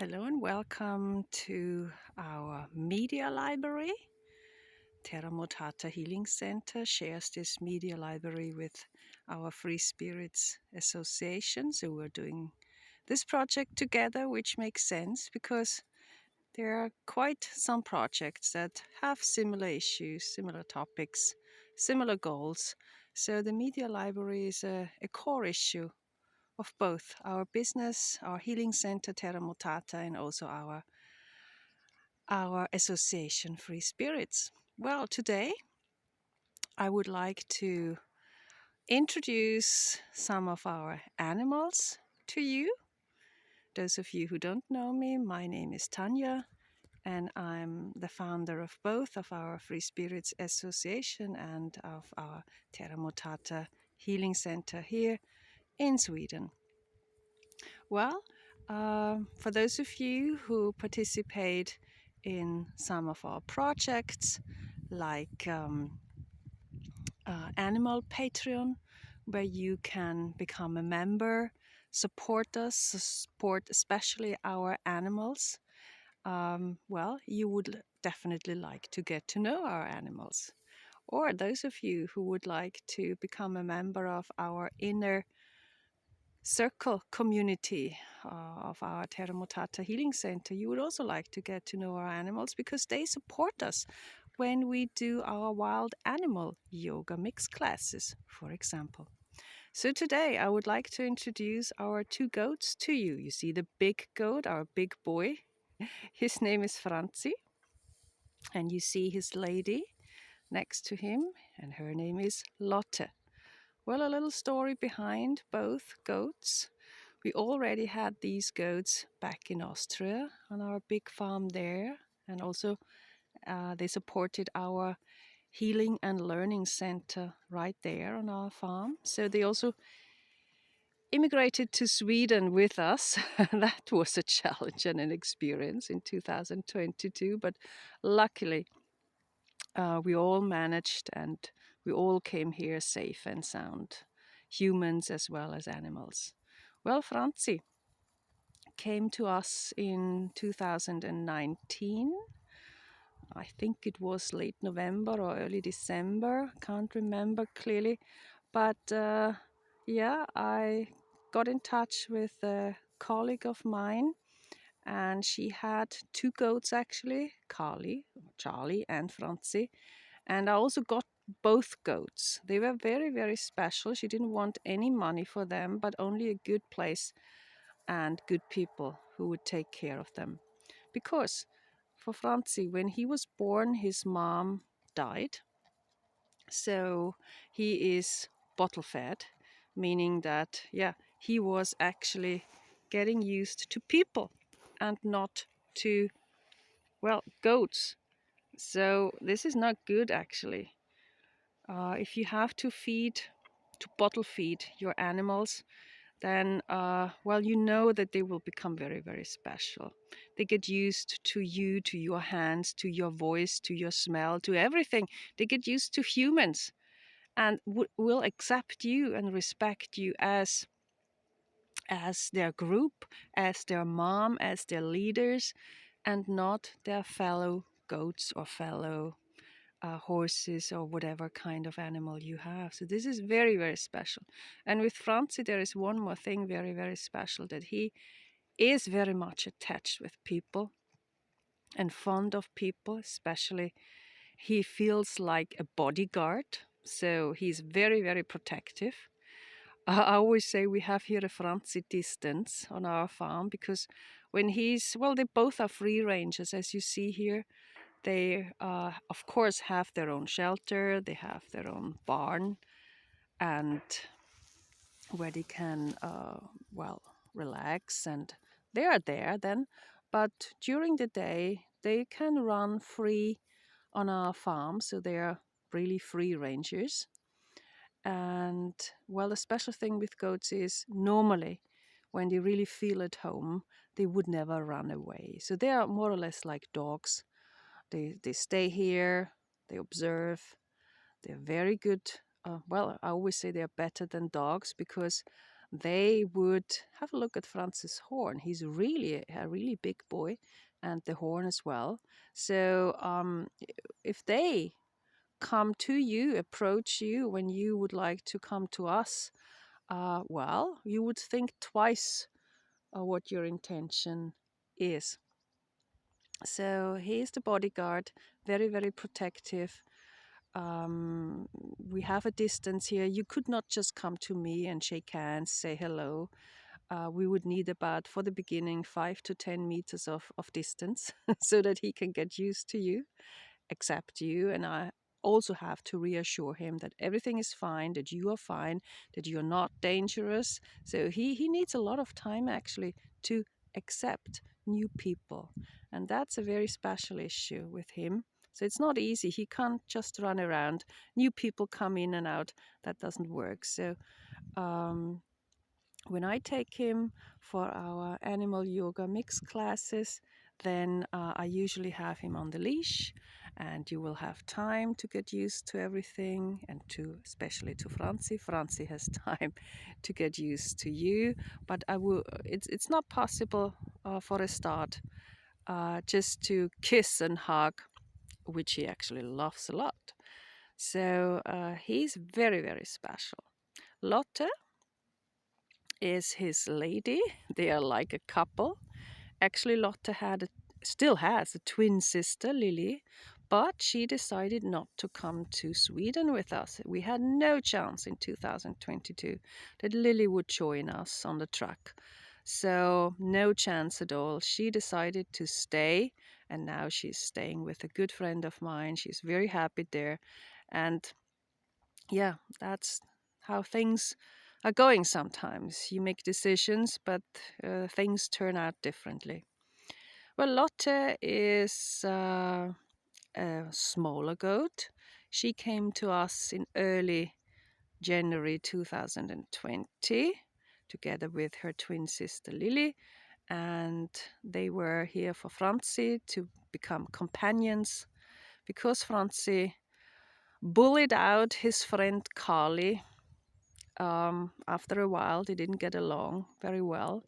Hello and welcome to our media library. Terra Mutata Healing Center shares this media library with our Free Spirits Association. So we're doing this project together, which makes sense because there are quite some projects that have similar issues, similar topics, similar goals. So the media library is a core issue of both our business, our healing center, Terra Mutata, and also our association, Free Spirits. Well, today I would like to introduce some of our animals to you. Those of you who don't know me, my name is Tanya, and I'm the founder of both of our Free Spirits Association and of our Terra Mutata Healing Center here in Sweden. Well, for those of you who participate in some of our projects, like Animal Patreon, where you can become a member, support us, support especially our animals, well, you would definitely like to get to know our animals. Or those of you who would like to become a member of our inner circle community of our Terra Mutata Healing Center, you would also like to get to know our animals because they support us when we do our wild animal yoga mix classes, for example. So today I would like to introduce our two goats to you. You see the big goat, our big boy. His name is Franzi, and you see his lady next to him, and her name is Lotte. Well, a little story behind both goats. We already had these goats back in Austria on our big farm there, and also they supported our healing and learning center right there on our farm. So they also immigrated to Sweden with us. That was a challenge and an experience in 2022, but luckily we all managed and we all came here safe and sound, humans as well as animals. Well, Franzi came to us in 2019. I think it was late November or early December, can't remember clearly. But yeah, I got in touch with a colleague of mine, and she had two goats actually, Charlie and Franzi. And I also got both goats. They were very, very special. She didn't want any money for them, but only a good place and good people who would take care of them. Because for Franzi, when he was born, his mom died. So he is bottle fed, meaning that, yeah, he was actually getting used to people and not to, well, goats. So this is not good actually. If you have to bottle feed your animals, then, well, you know that they will become very, very special. They get used to you, to your hands, to your voice, to your smell, to everything. They get used to humans and will accept you and respect you as their group, as their mom, as their leaders, and not their fellow goats or fellow horses or whatever kind of animal you have. So this is very, very special. And with Franzi, there is one more thing very, very special, that he is very much attached with people and fond of people, especially he feels like a bodyguard. So he's very, very protective. I always say we have here a Franzi distance on our farm because when well, they both are free rangers, as you see here. They, of course, have their own shelter, they have their own barn, and where they can, well, relax, and they are there then. But during the day, they can run free on our farm, so they are really free rangers. And, well, the special thing with goats is normally when they really feel at home, they would never run away. So they are more or less like dogs. They stay here, they observe, they're very good. Well, I always say they're better than dogs because they would have a look at Franz's horn. He's really a really big boy, and the horn as well. So if they come to you, approach you when you would like to come to us, well, you would think twice what your intention is. So he is the bodyguard, very, very protective. Um, we have a distance here. You could not just come to me and shake hands, say hello. We would need about, for the beginning, 5 to 10 meters of distance so that he can get used to you, accept you. And I also have to reassure him that everything is fine, that you are fine, that you're not dangerous. So he needs a lot of time actually to accept new people. And that's a very special issue with him. So it's not easy. He can't just run around. New people come in and out. That doesn't work. So um, when I take him for our animal yoga mix classes, then I usually have him on the leash, and you will have time to get used to everything, and to especially to Franzi. Franzi has time to get used to you, but I will. It's not possible for a start just to kiss and hug, which he actually loves a lot. So he's very, very special. Lotte is his lady. They are like a couple. Actually, Lotte still has a twin sister, Lily, but she decided not to come to Sweden with us. We had no chance in 2022 that Lily would join us on the truck. So, no chance at all. She decided to stay, and now she's staying with a good friend of mine. She's very happy there. And yeah, that's how things are going sometimes. You make decisions, but things turn out differently. Well, Lotte is a smaller goat. She came to us in early January 2020 together with her twin sister Lily, and they were here for Franzi to become companions because Franzi bullied out his friend Carly. After a while, they didn't get along very well.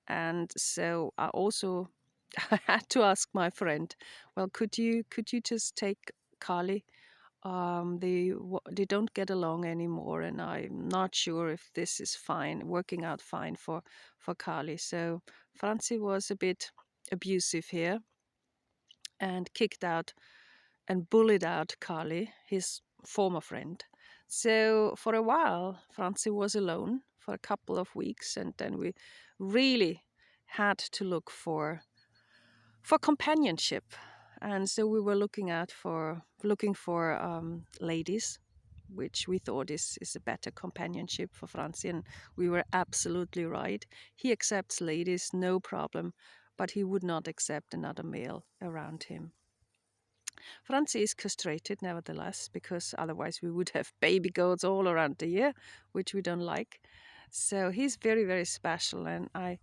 And so I also I had to ask my friend, well, could you just take Carly? They don't get along anymore, and I'm not sure if this is working out fine for Carly. So Franzi was a bit abusive here and kicked out and bullied out Carly, his former friend. So for a while, Franzi was alone for a couple of weeks, and then we really had to look for companionship. And so we were looking for ladies, which we thought is a better companionship for Franzi, and we were absolutely right. He accepts ladies, no problem, but he would not accept another male around him. Franzi is castrated nevertheless, because otherwise we would have baby goats all around the year, which we don't like. So he's very, very special, and I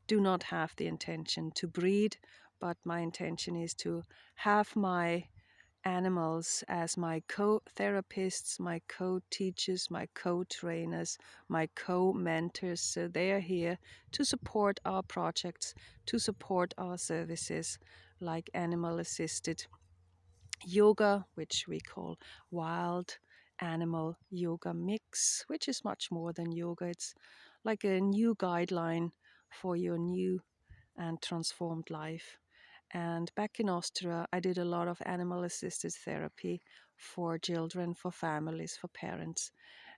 do not have the intention to breed, but my intention is to have my animals as my co-therapists, my co-teachers, my co-trainers, my co-mentors. So they are here to support our projects, to support our services like animal assisted yoga, which we call wild animal yoga mix, which is much more than yoga. It's like a new guideline for your new and transformed life. And back in Austria, I did a lot of animal assisted therapy for children, for families, for parents.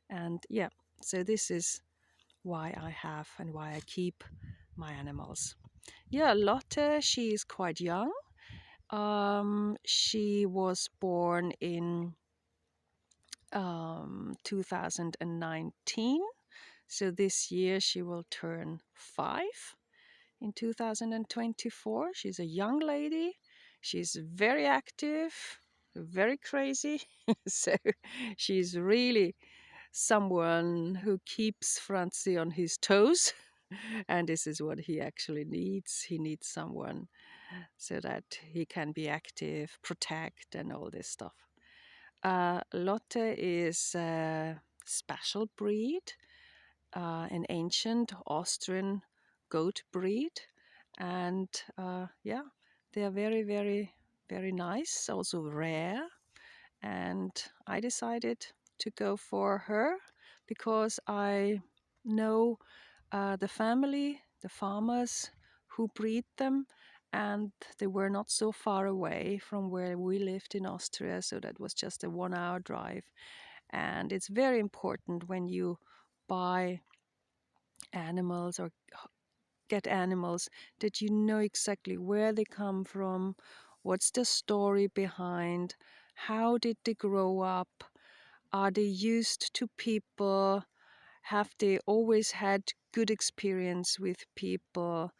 And yeah, so this is why I have and why I keep my animals. Yeah, Lotte, she is quite young. She was born in 2019. So this year she will turn 5 in 2024. She's a young lady. She's very active, very crazy. So she's really someone who keeps Franzi on his toes. And this is what he actually needs. He needs someone so that he can be active, protect, and all this stuff. Lotte is a special breed. an ancient Austrian goat breed, and yeah, they are very, very, very nice, also rare. And I decided to go for her because I know the family, the farmers who breed them, and they were not so far away from where we lived in Austria, so that was just a 1 hour drive. And it's very important when you buy animals or get animals that you know exactly where they come from, what's the story behind, how did they grow up, are they used to people, have they always had good experience with people,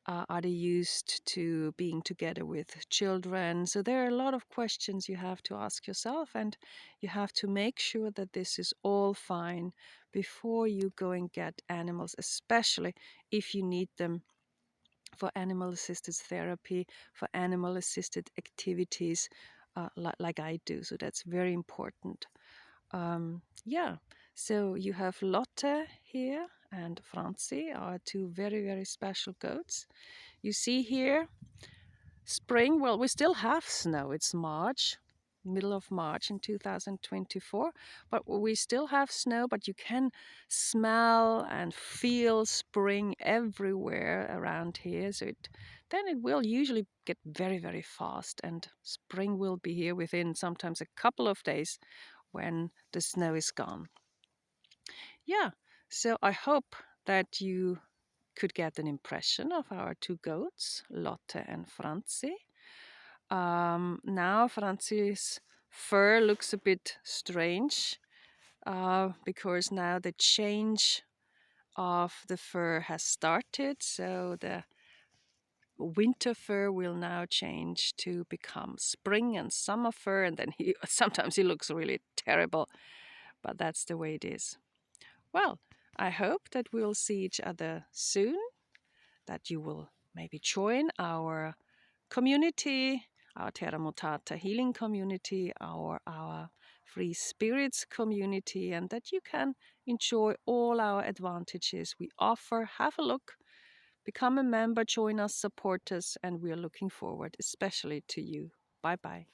are they used to being together with children? So there are a lot of questions you have to ask yourself, and you have to make sure that this is all fine before you go and get animals, especially if you need them for animal assisted therapy, for animal assisted activities, like I do. So that's very important. Yeah, so you have Lotte here and Franzi are two very, very special goats. You see here, spring, well, we still have snow. It's March, middle of March in 2024, but we still have snow, but you can smell and feel spring everywhere around here. So then it will usually get very, very fast, and spring will be here within sometimes a couple of days when the snow is gone. Yeah, so I hope that you could get an impression of our two goats, Lotte and Franzi. Now Franzi's fur looks a bit strange because now the change of the fur has started. So the winter fur will now change to become spring and summer fur, and then sometimes he looks really terrible, but that's the way it is. Well, I hope that we'll see each other soon, that you will maybe join our community, our Terra Mutata healing community, our Free Spirits community, and that you can enjoy all our advantages we offer. Have a look, become a member, join us, support us, and we are looking forward especially to you. Bye bye.